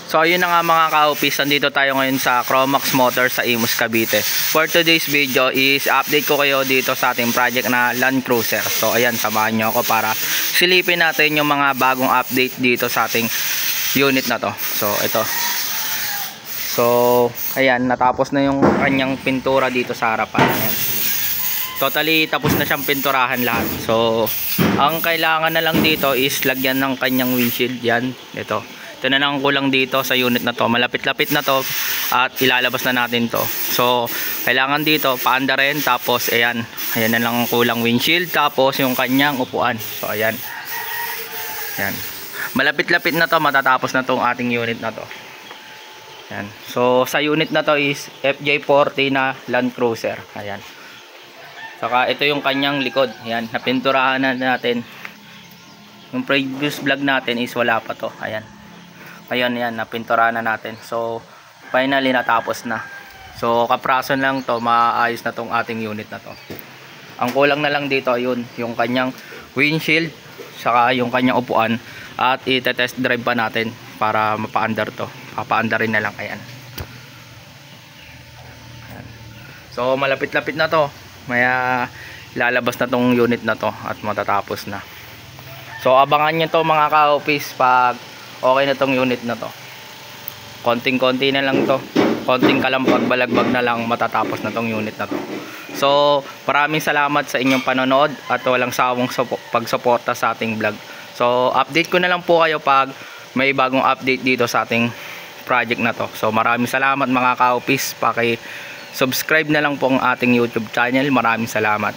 So ayun na nga mga ka-office, nandito tayo ngayon sa Cromax Motor sa Imus, Cavite. For today's video is update ko kayo dito sa ating project na Land Cruiser. So ayan, samahan nyo ako para silipin natin yung mga bagong update dito sa ating unit na to. So ito. So ayan, natapos na yung kanyang pintura dito sa harapan. Ayan. Totally tapos na siyang pinturahan lahat. So ang kailangan na lang dito is lagyan ng kanyang windshield. Yan, ito. Ito na lang kulang dito sa unit na to. Malapit-lapit na to at ilalabas na natin to. So kailangan dito paanda rin, tapos ayan na lang kulang windshield, tapos yung kanyang upuan. So ayan. Ayan. Malapit-lapit na to, matatapos na tong ating unit na to. Ayan. So sa unit na to is FJ40 na Land Cruiser. Ayan. Saka ito yung kanyang likod. Ayan, napinturahan na natin. Yung previous vlog natin is wala pa to. Ayan. Ayan, yan, napinturahan na natin. So finally natapos na. So kaprason lang to, maayos na tong ating unit na to. Ang kulang na lang dito yun, yung kanyang windshield, saka yung kanyang upuan, at i-test drive pa natin para mapa-under to. Papa-under na lang. Ayan. Ayan. So malapit-lapit na to. Maya lalabas na tong unit na to at matatapos na. So abangan nyo to mga ka-office pag okay na tong unit na to. Konting-konti na lang to. Konting kalampag balagbag na lang matatapos na tong unit na to. So maraming salamat sa inyong panonood at walang sawang pagsuporta sa ating vlog. So update ko na lang po kayo pag may bagong update dito sa ating project na to. So maraming salamat mga ka-office. Subscribe na lang po ang ating YouTube channel. Maraming salamat.